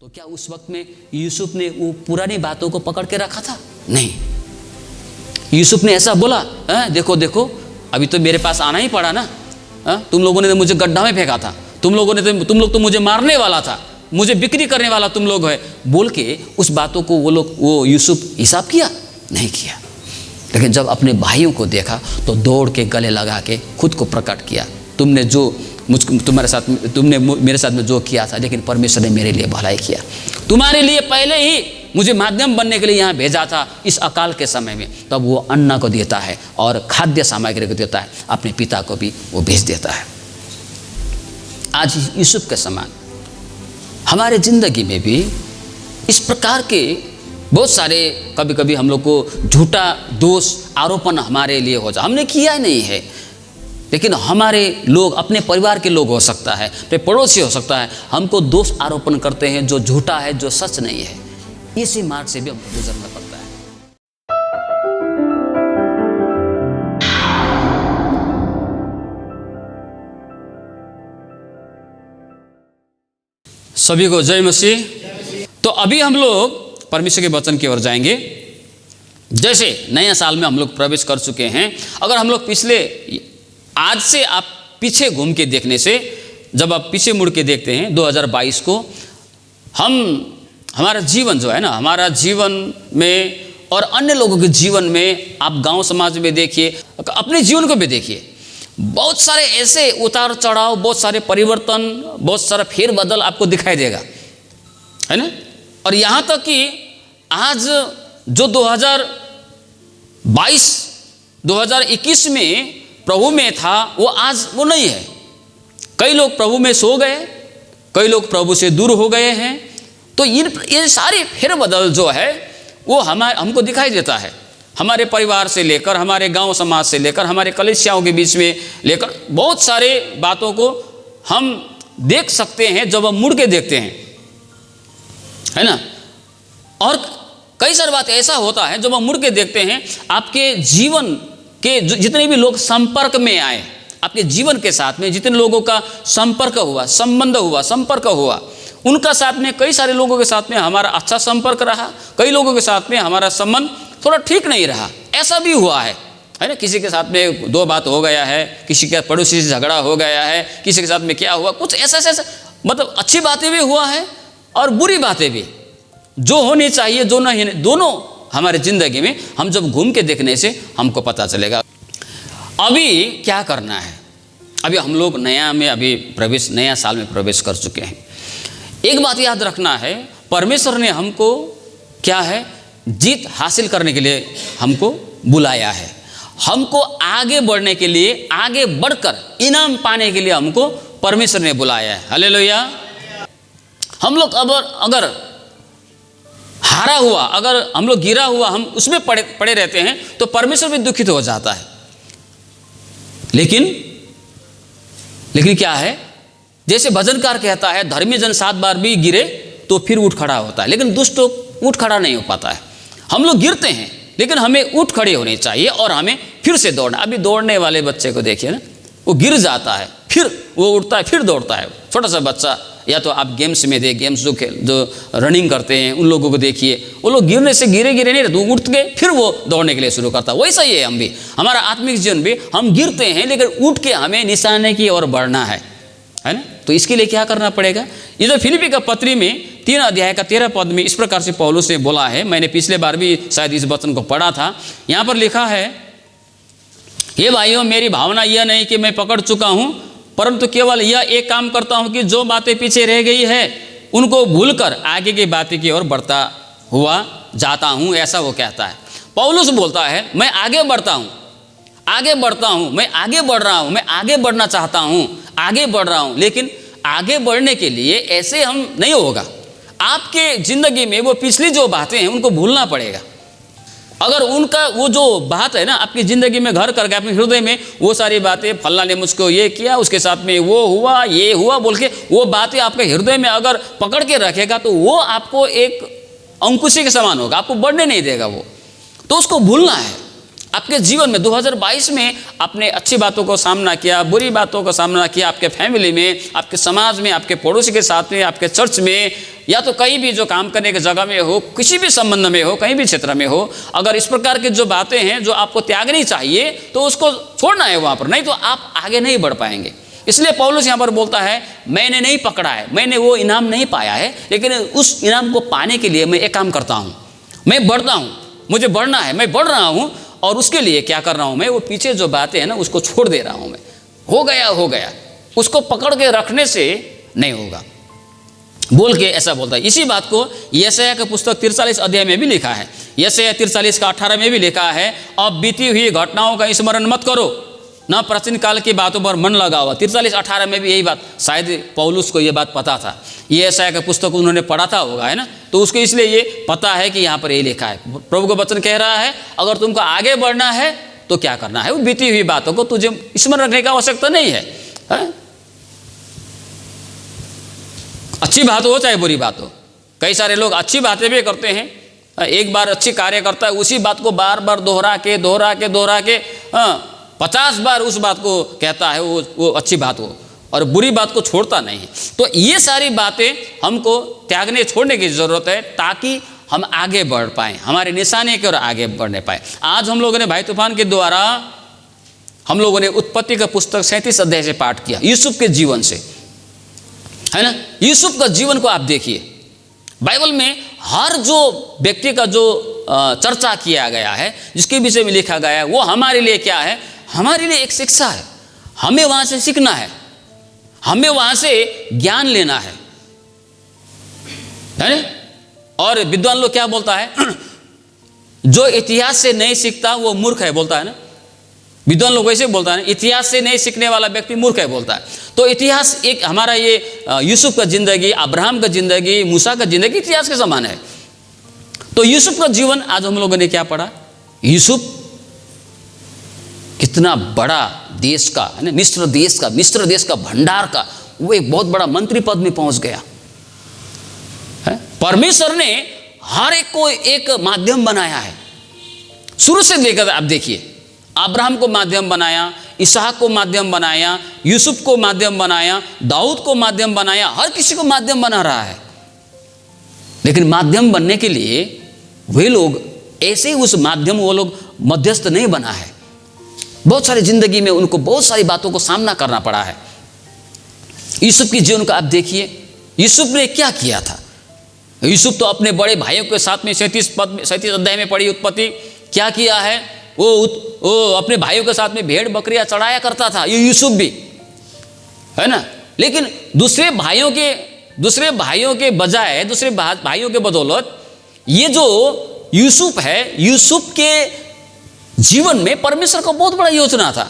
तो क्या उस वक्त में यूसुफ ने वो पुरानी बातों को पकड़ के रखा था? नहीं। यूसुफ ने ऐसा बोला, देखो देखो अभी तो मेरे पास आना ही पड़ा ना, तुम लोगों ने तो मुझे गड्ढा में फेंका था, तुम लोग तो मुझे मारने वाला था, मुझे बिक्री करने वाला तुम लोग है, बोल के उस बातों को वो यूसुफ हिसाब किया? नहीं किया। लेकिन जब अपने भाइयों को देखा तो दौड़ के गले लगा के खुद को प्रकट किया, तुमने मेरे साथ में जो किया था, लेकिन परमेश्वर ने मेरे लिए भलाई किया। तुम्हारे लिए पहले ही मुझे माध्यम बनने के लिए यहाँ भेजा था इस अकाल के समय में। तब वो अन्न को देता है और खाद्य सामग्री को देता है, अपने पिता को भी वो भेज देता है। आज यूसुफ के समान हमारे जिंदगी में भी इस प्रकार के बहुत सारे कभी कभी हम लोग को झूठा दोष आरोपण हमारे लिए हो जाए, हमने किया नहीं है, लेकिन हमारे लोग, अपने परिवार के लोग हो सकता है, अपने पड़ोसी हो सकता है, हमको दोष आरोपण करते हैं जो झूठा है, जो सच नहीं है। इसी मार्ग से भी हमको गुजरना पड़ता है। सभी को जय मसीह। तो अभी हम लोग परमेश्वर के वचन की ओर जाएंगे। जैसे नया साल में हम लोग प्रवेश कर चुके हैं, अगर हम लोग आज से आप पीछे घूम के देखने से, जब आप पीछे मुड़ के देखते हैं 2022 को, हमारा जीवन जो है ना, हमारा जीवन में और अन्य लोगों के जीवन में, आप गांव समाज में देखिए, अपने जीवन को भी देखिए, बहुत सारे ऐसे उतार चढ़ाव, बहुत सारे परिवर्तन, बहुत सारा फेरबदल आपको दिखाई देगा, है ना। और यहाँ तक कि आज जो 2021 में प्रभु में था, वो आज वो नहीं है। कई लोग प्रभु में सो गए, कई लोग प्रभु से दूर हो गए हैं। तो ये सारे फेरबदल जो है वो हमको दिखाई देता है, हमारे परिवार से लेकर, हमारे गांव समाज से लेकर, हमारे कलीसियाओं के बीच में लेकर, बहुत सारे बातों को हम देख सकते हैं जब हम मुड़ के देखते हैं, है ना। और कई सारी बात ऐसा होता है जब हम मुड़ के देखते हैं, आपके जीवन के जितने भी लोग संपर्क में आए, आपके जीवन के साथ में जितने लोगों का संपर्क हुआ, संबंध हुआ, संपर्क हुआ, उनका साथ में, कई सारे लोगों के साथ में हमारा अच्छा संपर्क रहा, कई लोगों के साथ में हमारा संबंध थोड़ा ठीक नहीं रहा। ऐसा भी हुआ है ना। किसी के साथ में दो बात हो गया है, किसी के पड़ोसी से झगड़ा हो गया है, किसी के साथ में क्या हुआ, कुछ ऐसा मतलब अच्छी बातें भी हुआ है और बुरी बातें भी, जो होनी चाहिए, जो नहीं, दोनों हमारे ज़िंदगी में हम जब घूम के देखने से हमको पता चलेगा। अभी क्या करना है? अभी हम लोग नया साल में प्रवेश कर चुके हैं। एक बात याद रखना है, परमेश्वर ने हमको क्या है, जीत हासिल करने के लिए हमको बुलाया है, हमको आगे बढ़ने के लिए, आगे बढ़कर इनाम पाने के लिए हमको परमेश्वर ने बुलाया है। हालेलुया। हम लोग अगर हारा हुआ, अगर हम लोग गिरा हुआ, हम उसमें पड़े रहते हैं तो परमेश्वर भी दुखित हो जाता है। लेकिन क्या है, जैसे भजनकार कहता है, धर्मी जन 7 बार भी गिरे तो फिर उठ खड़ा होता है, लेकिन दुष्ट उठ खड़ा नहीं हो पाता है। हम लोग गिरते हैं, लेकिन हमें उठ खड़े होने चाहिए और हमें फिर से दौड़ना। अभी दौड़ने वाले बच्चे को देखिए ना, वो गिर जाता है, फिर वो उठता है, फिर दौड़ता है। छोटा सा बच्चा, या तो आप गेम्स में गेम्स जो रनिंग करते हैं उन लोगों को देखिए, वो लोग गिरने से गिरे नहीं रहते, उठ के फिर वो दौड़ने के लिए शुरू करता है। वैसा ही है हम भी, हमारा आत्मिक जीवन भी, हम गिरते हैं लेकिन उठ के हमें निशाने की ओर बढ़ना है ना। तो इसके लिए क्या करना पड़ेगा? ये जो फिलिप्पी का पत्री में 3 अध्याय का 13 पद में इस प्रकार से पौलुस ने बोला है, मैंने पिछले बार भी शायद इस वचन को पढ़ा था। यहाँ पर लिखा है, हे भाइयों, मेरी भावना यह नहीं कि मैं पकड़ चुका हूँ, परंतु केवल यह एक काम करता हूं कि जो बातें पीछे रह गई है उनको भूलकर आगे की बातें की ओर बढ़ता हुआ जाता हूं। ऐसा वो कहता है। पौलुस बोलता है, मैं आगे बढ़ता हूं, मैं आगे बढ़ रहा हूं, मैं आगे बढ़ना चाहता हूं, आगे बढ़ रहा हूं। लेकिन आगे बढ़ने के लिए ऐसे हम नहीं होगा। आपके जिंदगी में वो पिछली जो बातें हैं उनको भूलना पड़ेगा। अगर उनका वो जो बात है ना, आपकी ज़िंदगी में घर कर गया, अपने हृदय में वो सारी बातें, फल्ला ने मुझको ये किया, उसके साथ में वो हुआ, ये हुआ बोल के वो बातें आपके हृदय में अगर पकड़ के रखेगा तो वो आपको एक अंकुशी के समान होगा, आपको बढ़ने नहीं देगा वो। तो उसको भूलना है। आपके जीवन में 2022 में आपने अच्छी बातों को सामना किया, बुरी बातों का सामना किया, आपके फैमिली में, आपके समाज में, आपके पड़ोसी के साथ में, आपके चर्च में, या तो कहीं भी जो काम करने की जगह में हो, किसी भी संबंध में हो, कहीं भी क्षेत्र में हो, अगर इस प्रकार की जो बातें हैं जो आपको त्यागनी चाहिए तो उसको छोड़ना है वहाँ पर, नहीं तो आप आगे नहीं बढ़ पाएंगे। इसलिए पौलुस यहाँ पर बोलता है मैंने नहीं पकड़ा है, मैंने वो इनाम नहीं पाया है, लेकिन उस इनाम को पाने के लिए मैं एक काम करता हूँ, मैं बढ़ता हूँ, मुझे बढ़ना है, मैं बढ़ रहा हूँ, और उसके लिए क्या कर रहा हूँ मैं, वो पीछे जो बातें हैं ना उसको छोड़ दे रहा हूँ मैं। हो गया, उसको पकड़ के रखने से नहीं होगा बोल के ऐसा बोलता है। इसी बात को यशायाह की पुस्तक 43 अध्याय में भी लिखा है। यशायाह 43 का 18 में भी लिखा है, अब बीती हुई घटनाओं का स्मरण मत करो, न प्राचीन काल की बातों पर मन लगाओ। 43:18 में भी यही बात, शायद पौलुस को ये बात पता था, ये यशायाह का पुस्तक उन्होंने पढ़ा था होगा, है ना, तो उसको इसलिए ये पता है कि यहाँ पर ये लिखा है। प्रभु का वचन कह रहा है अगर तुमको आगे बढ़ना है तो क्या करना है, वो बीती हुई बातों को तुझे स्मरण रखने का आवश्यकता नहीं है, अच्छी बात हो चाहे बुरी बात हो। कई सारे लोग अच्छी बातें भी करते हैं, एक बार अच्छी कार्य करता है उसी बात को बार बार दोहरा के 50 बार उस बात को कहता है, वो अच्छी बात हो, और बुरी बात को छोड़ता नहीं है। तो ये सारी बातें हमको त्यागने छोड़ने की ज़रूरत है ताकि हम आगे बढ़ पाएँ, हमारे निशाने की ओर आगे बढ़ने पाए। आज हम लोगों ने भाई तूफान के द्वारा हम लोगों ने उत्पत्ति का पुस्तक 37 अध्याय से पाठ किया, यूसुफ के जीवन से, है ना। यूसुफ का जीवन को आप देखिए, बाइबल में हर जो व्यक्ति का जो चर्चा किया गया है, जिसके विषय में लिखा गया है, वो हमारे लिए क्या है, हमारे लिए एक शिक्षा है। हमें वहाँ से सीखना है, हमें वहाँ से ज्ञान लेना है ना। और विद्वान लोग क्या बोलता है, जो इतिहास से नहीं सीखता वो मूर्ख है, बोलता है ना। विद्वान लोग ऐसे बोलता है, इतिहास से नहीं सीखने वाला व्यक्ति मूर्ख है, बोलता है। तो इतिहास एक हमारा ये यूसुफ का जिंदगी, अब्राहम का जिंदगी, मूसा का जिंदगी इतिहास के समान है। तो यूसुफ का जीवन आज हम लोगों ने क्या पढ़ा, यूसुफ कितना बड़ा देश का, है ना, मिस्र देश का भंडार का वो एक बहुत बड़ा मंत्री पद में पहुंच गया है। परमेश्वर ने हर एक को एक माध्यम बनाया है, शुरू से लेकर आप देखिए, अब्राहम को माध्यम बनाया, इसहाक को माध्यम बनाया, यूसुफ को माध्यम बनाया, दाऊद को माध्यम बनाया, हर किसी को माध्यम बना रहा है। लेकिन माध्यम बनने के लिए वे लोग ऐसे ही उस माध्यम, वो लोग मध्यस्थ नहीं बना है। बहुत सारी जिंदगी में उनको बहुत सारी बातों को सामना करना पड़ा है। यूसुफ की जीवन को आप देखिए, यूसुफ ने क्या किया था। यूसुफ तो अपने बड़े भाइयों के साथ में 37 अध्याय में पढ़ी उत्पत्ति, क्या किया है, वो अपने भाइयों के साथ में भेड़ बकरियां चढ़ाया करता था, ये यूसुफ भी, है ना। लेकिन दूसरे भाइयों के बजाय, दूसरे भाइयों के बदौलत ये जो यूसुफ है, यूसुफ के जीवन में परमेश्वर का बहुत बड़ा योजना था।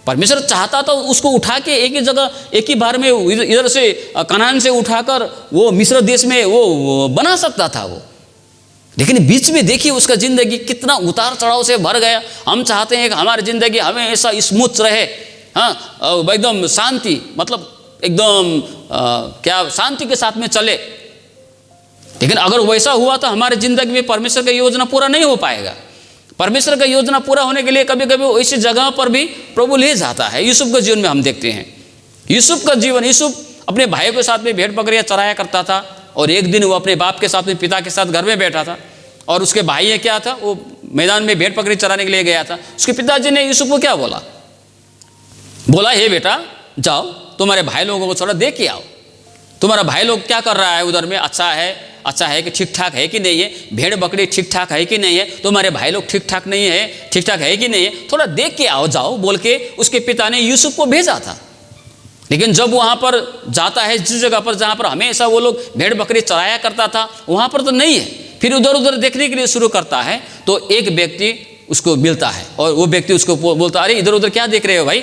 परमेश्वर चाहता था उसको उठा के एक ही जगह, एक ही बार में इधर से कनान से उठाकर वो मिस्र देश में वो बना सकता था वो। लेकिन बीच में देखिए उसका जिंदगी कितना उतार चढ़ाव से भर गया। हम चाहते हैं कि हमारी जिंदगी हमें ऐसा स्मूथ रहे, हाँ, एकदम शांति, मतलब एकदम क्या शांति के साथ में चले। लेकिन अगर वैसा हुआ तो हमारे जिंदगी में परमेश्वर का योजना पूरा नहीं हो पाएगा। परमेश्वर का योजना पूरा होने के लिए कभी कभी ऐसी जगह पर भी प्रभु ले जाता है। यूसुफ के जीवन में हम देखते हैं, यूसुफ का जीवन, यूसुफ अपने भाइयों के साथ में भेड़ बकरियां चराया करता था, और एक दिन वो अपने बाप के साथ में, पिता के साथ घर में बैठा था, और उसके भाई ने क्या था, वो मैदान में भेड़ बकरी चराने के लिए गया था। उसके पिताजी ने यूसुफ को क्या बोला, हे बेटा जाओ तुम्हारे भाई लोगों को थोड़ा देख के आओ, तुम्हारा भाई लोग क्या कर रहा है उधर में, अच्छा है कि ठीक ठाक है कि नहीं है, भेड़ बकरी ठीक ठाक है कि नहीं है, तुम्हारे भाई लोग ठीक ठाक है कि नहीं है, थोड़ा देख के आओ जाओ, बोल के उसके पिता ने यूसुफ को भेजा था। लेकिन जब वहाँ पर जाता है, जिस जगह पर जहाँ पर हमेशा वो लोग भेड़ बकरी चराया करता था, वहाँ पर तो नहीं है। फिर उधर उधर देखने के लिए शुरू करता है, तो एक व्यक्ति उसको मिलता है, और वो व्यक्ति उसको बोलता, अरे इधर उधर क्या देख रहे हो भाई,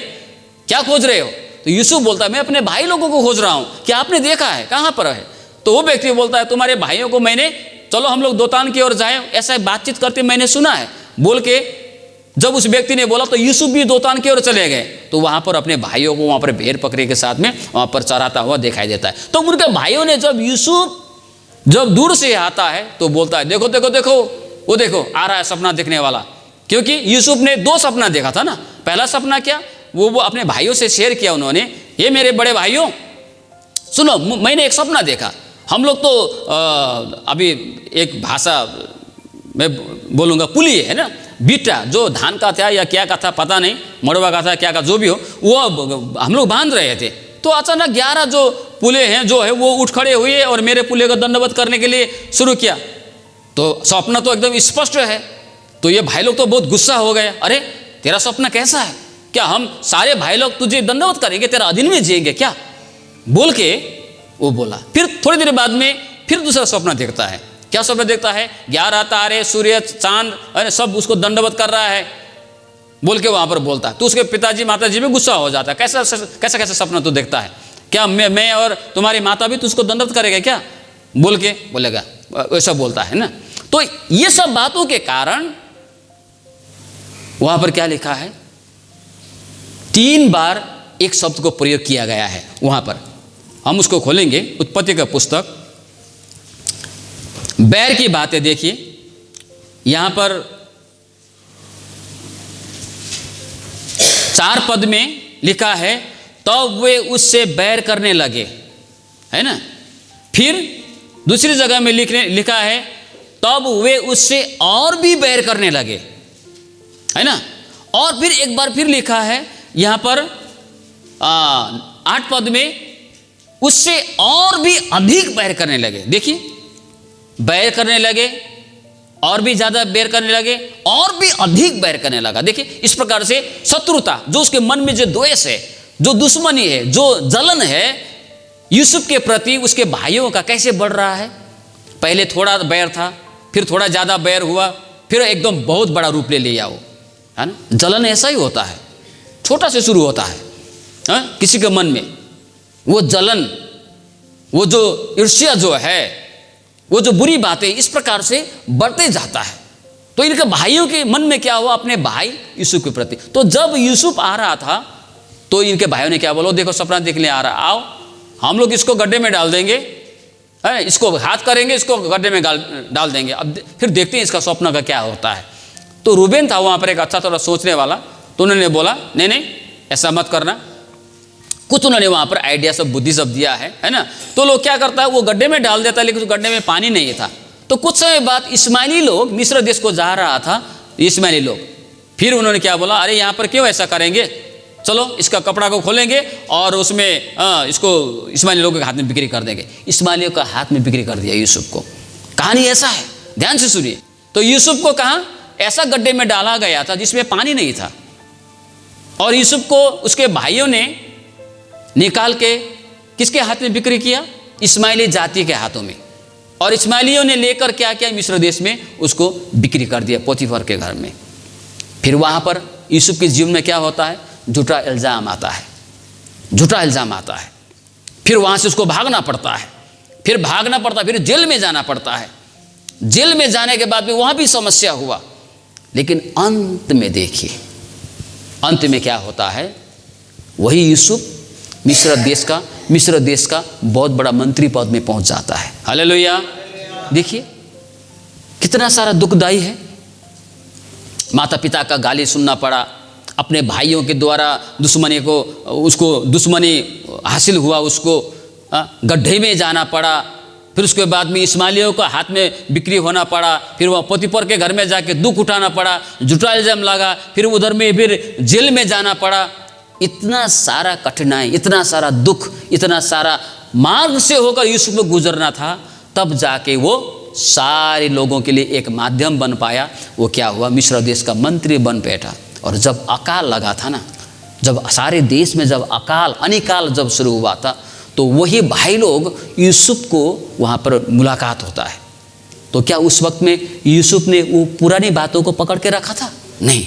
क्या खोज रहे हो। तो यूसुफ बोलता है, मैं अपने भाई लोगों को खोज रहा हूँ, क्या आपने देखा है, कहाँ पर है। तो वो व्यक्ति बोलता है, तुम्हारे भाइयों को मैंने, चलो हम लोग दोतान की ओर जाए, ऐसा बातचीत करते मैंने सुना है, बोल के जब उस व्यक्ति ने बोला तो यूसुफ भी दोतान की ओर चले गए। तो वहाँ पर अपने भाइयों को वहाँ पर भेड़ बकरी के साथ में वहाँ पर चराता हुआ दिखाई देता है। तो उनके भाइयों ने जब यूसुफ जब दूर से आता है तो बोलता है, देखो देखो देखो, वो देखो आ रहा है सपना देखने वाला। क्योंकि यूसुफ ने 2 सपना देखा था ना। पहला सपना क्या, वो अपने भाइयों से शेयर किया उन्होंने, ये मेरे बड़े भाइयों सुनो, मैंने एक सपना देखा, हम लोग तो अभी एक भाषा मैं बोलूँगा पुली है ना, बीटा जो धान का था या क्या का था पता नहीं, मड़वा का था क्या का, जो भी हो वो हम लोग बांध रहे थे। तो अचानक 11 जो पुले हैं जो है वो उठ खड़े हुए और मेरे पुले को दंडवत करने के लिए शुरू किया। तो सपना तो एकदम स्पष्ट है। तो ये भाई लोग तो बहुत गुस्सा हो गए, अरे तेरा सपना कैसा है, क्या हम सारे भाई लोग तुझे दंडवत करेंगे, तेरा अधीन में जिएंगे क्या, बोल के वो बोला। फिर थोड़ी देर बाद में फिर दूसरा सपना देखता है। क्या सपना देखता है, 11 तारे, सूर्य, चांद, अरे सब उसको दंडवत कर रहा है बोल के वहां पर बोलता है। तो उसके पिताजी माताजी भी गुस्सा हो जाता है, कैसा कैसा कैसा सपना तू देखता है, क्या मैं और तुम्हारी माता भी तुझको दंडवत करेगा क्या, बोल के बोलेगा, वैसा बोलता है ना। तो ये सब बातों के कारण वहां पर क्या लिखा है, 3 बार एक शब्द को प्रयोग किया गया है वहां पर। हम उसको खोलेंगे, उत्पत्ति का पुस्तक, बैर की बातें देखिए। यहां पर 4 पद में लिखा है, तब वे उससे बैर करने लगे, है ना। फिर दूसरी जगह में लिखा है, तब वे उससे और भी बैर करने लगे, है ना। और फिर एक बार फिर लिखा है यहां पर 8 पद में, उससे और भी अधिक बैर करने लगे। देखिए, बैर करने लगे, और भी ज्यादा बैर करने लगे, और भी अधिक बैर करने लगा। देखिए, इस प्रकार से शत्रुता, जो उसके मन में जो द्वेष है, जो दुश्मनी है, जो जलन है यूसुफ के प्रति उसके भाइयों का कैसे बढ़ रहा है। पहले थोड़ा बैर था, फिर थोड़ा ज्यादा बैर हुआ, फिर एकदम बहुत बड़ा रूप ले लिया वो, है ना। जलन ऐसा ही होता है, छोटा से शुरू होता है, किसी के मन में वो जलन, वो जो ईर्ष्या जो है, वो जो बुरी बातें इस प्रकार से बढ़ते जाता है। तो इनके भाइयों के मन में क्या हुआ, अपने भाई यूसुफ के प्रति। तो जब यूसुफ आ रहा था तो इनके भाइयों ने क्या बोला, देखो सपना देखने आ रहा, आओ हम लोग इसको गड्ढे में डाल देंगे, है, इसको हाथ करेंगे, इसको गड्ढे में डाल देंगे, अब फिर देखते हैं इसका सपना का क्या होता है। तो रूबेन था वहाँ पर एक अच्छा थोड़ा सोचने वाला, तो उन्होंने बोला नहीं नहीं ऐसा मत करना। कुछ उन्होंने वहाँ पर आइडिया सब, बुद्धि सब दिया है ना। तो लोग क्या करता है, वो गड्ढे में डाल देता है, लेकिन उस गड्ढे में पानी नहीं था। तो कुछ समय बाद इस्माइली लोग, मिस्र देश को जा रहा था इस्माइली लोग, फिर उन्होंने क्या बोला, अरे यहाँ पर क्यों ऐसा करेंगे, चलो इसका कपड़ा को खोलेंगे और उसमें इसको इस्माइली लोगों के हाथ में बिक्री कर देंगे। इस्माइलियों का हाथ में बिक्री कर दिया यूसुफ को। कहानी ऐसा है, ध्यान से सुनिए। तो यूसुफ को कहाँ ऐसा गड्ढे में डाला गया था जिसमें पानी नहीं था, और यूसुफ को उसके भाइयों ने निकाल के किसके हाथ में बिक्री किया, इस्माइली जाति के हाथों में। और इस्माइलियों ने लेकर क्या किया, मिस्र देश में उसको बिक्री कर दिया, पोतीफर के घर में। फिर वहां पर यूसुफ के जीवन में क्या होता है, झूठा इल्जाम आता है, झूठा इल्जाम आता है। फिर वहां से उसको भागना पड़ता है, फिर जेल में जाना पड़ता है। जेल में जाने के बाद भी वहां भी समस्या हुआ, लेकिन अंत में देखिए, अंत में क्या होता है, वही यूसुफ मिस्र देश का बहुत बड़ा मंत्री पद में पहुंच जाता है। हालेलुया। देखिए कितना सारा दुखदाई है, माता पिता का गाली सुनना पड़ा, अपने भाइयों के द्वारा दुश्मनी को, उसको दुश्मनी हासिल हुआ, उसको गड्ढे में जाना पड़ा। फिर उसके बाद में इस्माइलियों का हाथ में बिक्री होना पड़ा, फिर वह पोतीफर के घर में जाके दुख उठाना पड़ा, झूठा इल्जाम लगा, फिर उधर में फिर जेल में जाना पड़ा। इतना सारा कठिनाई, इतना सारा दुख, इतना सारा मार्ग से होकर यूसुफ को गुजरना था, तब जाके वो सारे लोगों के लिए एक माध्यम बन पाया। वो क्या हुआ, मिस्र देश का मंत्री बन बैठा। और जब अकाल लगा था ना, जब सारे देश में जब अनिकाल जब शुरू हुआ था, तो वही भाई लोग यूसुफ को वहाँ पर मुलाकात होता है। तो क्या उस वक्त में यूसुफ ने वो पुरानी बातों को पकड़ के रखा था? नहीं।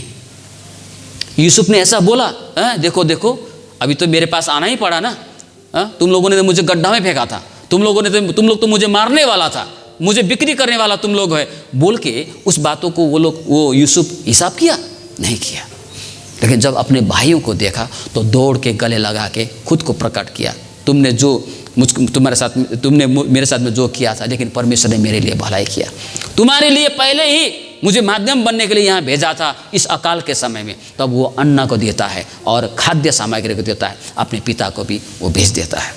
यूसुफ ने ऐसा बोला, देखो देखो अभी तो मेरे पास आना ही पड़ा ना, तुम लोगों ने तो मुझे गड्ढा में फेंका था, तुम लोग तो मुझे मारने वाला था, मुझे बिक्री करने वाला तुम लोग है, बोल के उस बातों को वो यूसुफ हिसाब किया नहीं किया। लेकिन जब अपने भाइयों को देखा तो दौड़ के गले लगा के खुद को प्रकट किया, तुमने मेरे साथ में जो किया था, लेकिन परमेश्वर ने मेरे लिए भलाई किया, तुम्हारे लिए पहले ही मुझे माध्यम बनने के लिए यहाँ भेजा था इस अकाल के समय में। तब वो अन्न को देता है और खाद्य सामग्री को देता है, अपने पिता को भी वो भेज देता है।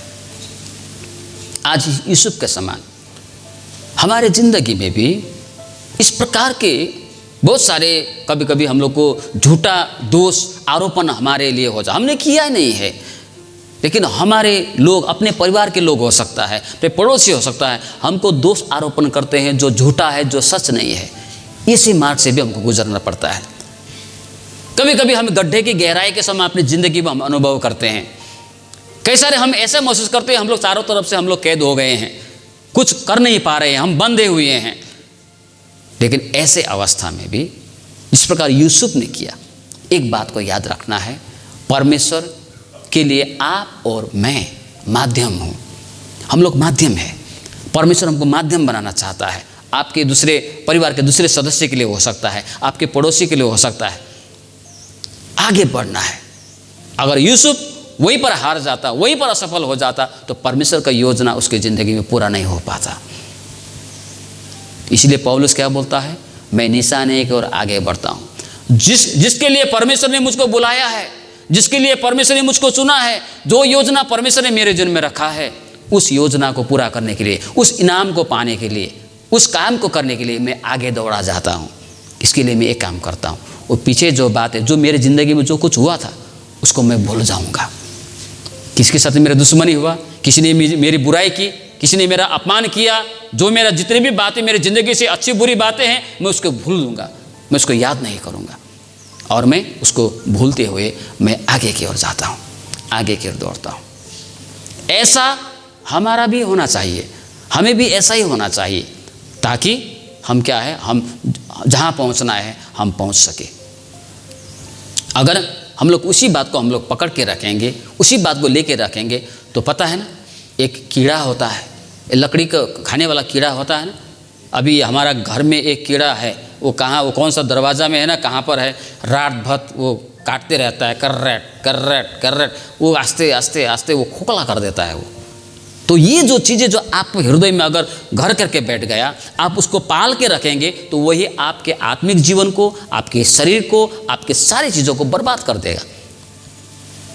आज यूसुफ के समान हमारे ज़िंदगी में भी इस प्रकार के बहुत सारे कभी कभी हम लोग को झूठा दोष आरोपण हमारे लिए हो जाए। हमने किया नहीं है, लेकिन हमारे लोग, अपने परिवार के लोग हो सकता है, अपने पड़ोसी हो सकता है, हमको दोष आरोपण करते हैं जो झूठा है, जो सच नहीं है। इसी मार्ग से भी हमको गुजरना पड़ता है। कभी कभी हम गड्ढे की गहराई के समय अपनी ज़िंदगी में हम अनुभव करते हैं। कई सारे हम ऐसा महसूस करते हैं हम लोग चारों तरफ से हम लोग कैद हो गए हैं, कुछ कर नहीं पा रहे हैं, हम बंधे हुए हैं। लेकिन ऐसे अवस्था में भी जिस प्रकार यूसुफ ने किया, एक बात को याद रखना है, परमेश्वर के लिए आप और मैं माध्यम हूँ। हम लोग माध्यम हैं। परमेश्वर हमको माध्यम बनाना चाहता है। आपके दूसरे परिवार के दूसरे सदस्य के लिए हो सकता है, आपके पड़ोसी के लिए हो सकता है। आगे बढ़ना है। अगर यूसुफ वहीं पर हार जाता, वहीं पर असफल हो जाता, तो परमेश्वर का योजना उसकी ज़िंदगी में पूरा नहीं हो पाता। इसलिए पौलुस क्या बोलता है, मैं निशाने की ओर आगे बढ़ता हूँ। जिसके लिए परमेश्वर ने मुझको बुलाया है, जिसके लिए परमेश्वर ने मुझको चुना है, जो योजना परमेश्वर ने मेरे जीवन में रखा है, उस योजना को पूरा करने के लिए, उस इनाम को पाने के लिए, उस काम को करने के लिए मैं आगे दौड़ा जाता हूँ। इसके लिए मैं एक काम करता हूँ, वो पीछे जो बात है, जो मेरे ज़िंदगी में जो कुछ हुआ था, उसको मैं भूल जाऊँगा। किसके साथ मेरा दुश्मनी हुआ, किसी ने मेरी बुराई की, किसी ने मेरा अपमान किया, जो मेरा जितनी भी बातें मेरी ज़िंदगी से अच्छी बुरी बातें हैं, मैं उसको भूल दूँगा, मैं उसको याद नहीं करूँगा, और मैं उसको भूलते हुए मैं आगे की ओर जाता हूँ, आगे की ओर दौड़ता हूँ। ऐसा हमारा भी होना चाहिए, हमें भी ऐसा ही होना चाहिए, ताकि हम क्या है, हम जहाँ पहुँचना है हम पहुँच सके। अगर हम लोग उसी बात को हम लोग पकड़ के रखेंगे, उसी बात को लेके रखेंगे, तो पता है ना, एक कीड़ा होता है, लकड़ी का खाने वाला कीड़ा होता है ना। अभी हमारा घर में एक कीड़ा है, वो कहाँ, वो कौन सा दरवाज़ा में है ना, कहाँ पर है, रात भर वो काटते रहता है, कर्रेट कर्रेट कर्रेट, वो आस्ते आस्ते आस्ते वो खोखला कर देता है वो। तो ये जो चीज़ें जो आपके हृदय में अगर घर करके बैठ गया, आप उसको पाल के रखेंगे, तो वही आपके आत्मिक जीवन को, आपके शरीर को, आपके सारी चीज़ों को बर्बाद कर देगा।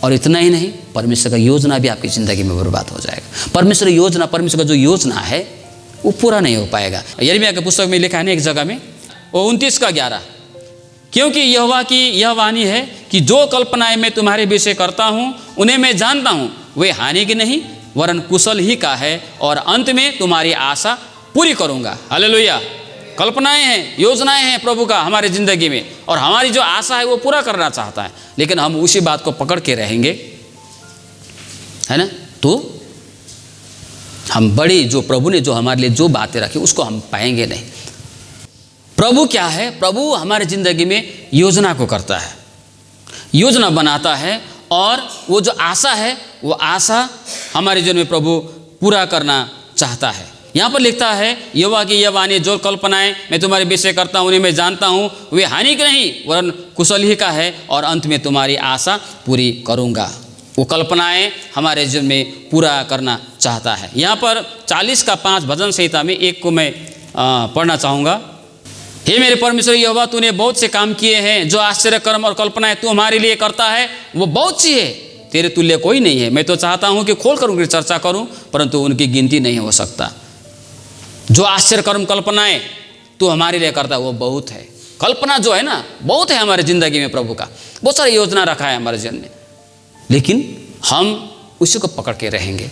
और इतना ही नहीं, परमेश्वर का योजना भी आपकी ज़िंदगी में बर्बाद हो जाएगा। परमेश्वर का जो योजना है वो पूरा नहीं हो पाएगा। यिर्मयाह के पुस्तक में लिखा है ना एक जगह में, वो 29:11, क्योंकि यहोवा की यह वाणी है कि जो कल्पनाएं मैं तुम्हारे विषय करता हूँ उन्हें मैं जानता हूँ, वे हानि की नहीं वरन कुशल ही का है, और अंत में तुम्हारी आशा पूरी करूँगा। हालेलुया। कल्पनाएं हैं, योजनाएं हैं प्रभु का हमारे ज़िंदगी में, और हमारी जो आशा है वो पूरा करना चाहता है, लेकिन हम उसी बात को पकड़ के रहेंगे, है ना, तो हम बड़ी, जो प्रभु ने जो हमारे लिए जो बातें रखी उसको हम पाएंगे नहीं। प्रभु क्या है, प्रभु हमारे ज़िंदगी में योजना को करता है, योजना बनाता है, और वो जो आशा है वो आशा हमारे जीवन में प्रभु पूरा करना चाहता है। यहाँ पर लिखता है, यहोवा की यह वाणी, जो कल्पनाएं मैं तुम्हारे विषय करता हूँ उन्हें मैं जानता हूँ, वे हानि की नहीं वरन कुशल ही का है, और अंत में तुम्हारी आशा पूरी करूँगा। वो कल्पनाएं हमारे जीवन में पूरा करना चाहता है। यहाँ पर 40:5 भजन संहिता में एक को मैं पढ़ना चाहूँगा। हे मेरे परमेश्वर यहोवा, तूने बहुत से काम किए हैं, जो आश्चर्य कर्म और कल्पनाएं तू हमारे लिए करता है वो बहुत सी है, तेरे तुल्य कोई नहीं है। मैं तो चाहता हूँ कि खोल कर उनकी चर्चा करूँ, परंतु उनकी गिनती नहीं हो सकता। जो आश्चर्य कर्म कल्पनाएं तू हमारे लिए करता है वो बहुत है। कल्पना जो है ना, बहुत है हमारे ज़िंदगी में, प्रभु का बहुत सारी योजना रखा है हमारे जीवन में, लेकिन हम उसी को पकड़ के रहेंगे,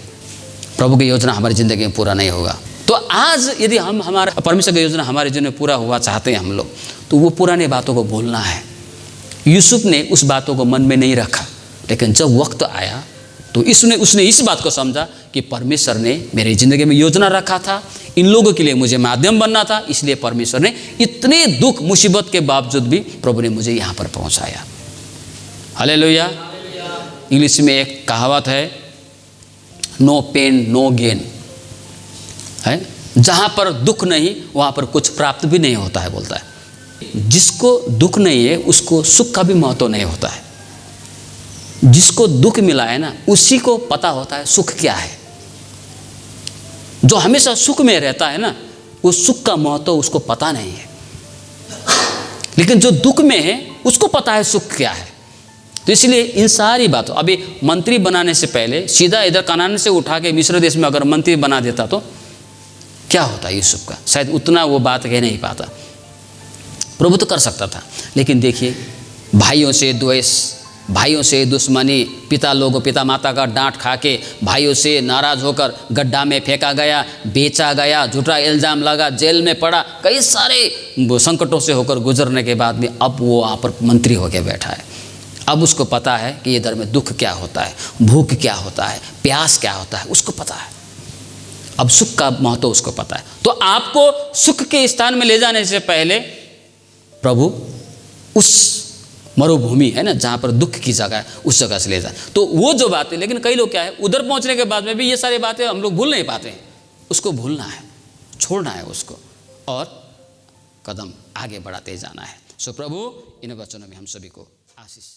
प्रभु की योजना हमारी ज़िंदगी में पूरा नहीं होगा। तो आज यदि हम हमारा परमेश्वर की योजना हमारे जीवन में पूरा हुआ चाहते हैं हम लोग, तो वो पुराने बातों को भूलना है। यूसुफ ने उस बातों को मन में नहीं रखा, लेकिन जब वक्त आया तो उसने इस बात को समझा कि परमेश्वर ने मेरी ज़िंदगी में योजना रखा था, इन लोगों के लिए मुझे माध्यम बनना था, इसलिए परमेश्वर ने इतने दुख मुसीबत के बावजूद भी प्रभु ने मुझे यहाँ पर पहुँचाया। हालेलुया। इंग्लिश में एक कहावत है, नो पेन नो गेन, है, जहाँ पर दुख नहीं वहाँ पर कुछ प्राप्त भी नहीं होता है, बोलता है। जिसको दुख नहीं है उसको सुख का भी महत्व नहीं होता है। जिसको दुख मिला है ना, उसी को पता होता है सुख क्या है। जो हमेशा सुख में रहता है ना, वो सुख का महत्व उसको पता नहीं है, लेकिन जो दुख में है उसको पता है सुख क्या है। तो इसलिए इन सारी बातों, अभी मंत्री बनाने से पहले सीधा इधर कनान से उठा के मिस्र देश में अगर मंत्री बना देता तो क्या होता यूसुफ का, शायद उतना वो बात कह नहीं पाता। प्रभु तो कर सकता था, लेकिन देखिए भाइयों से द्वेष, भाइयों से दुश्मनी, पिता माता का डांट खा के भाइयों से नाराज होकर गड्ढा में फेंका गया, बेचा गया, झूठा इल्ज़ाम लगा, जेल में पड़ा, कई सारे संकटों से होकर गुजरने के बाद में अब वो वहाँ पर मंत्री होकर बैठा है। अब उसको पता है कि इधर में दुख क्या होता है, भूख क्या होता है, प्यास क्या होता है, उसको पता है। अब सुख का महत्व उसको पता है। तो आपको सुख के स्थान में ले जाने से पहले प्रभु उस मरुभूमि है ना जहाँ पर दुख की जगह है, उस जगह से ले जाए। तो वो जो बात है, लेकिन कई लोग क्या है, उधर पहुँचने के बाद में भी ये सारी बातें हम लोग भूल नहीं पाते हैं। उसको भूलना है, छोड़ना है उसको, और कदम आगे बढ़ाते जाना है। सो प्रभु इन वचनों में हम सभी को आशीष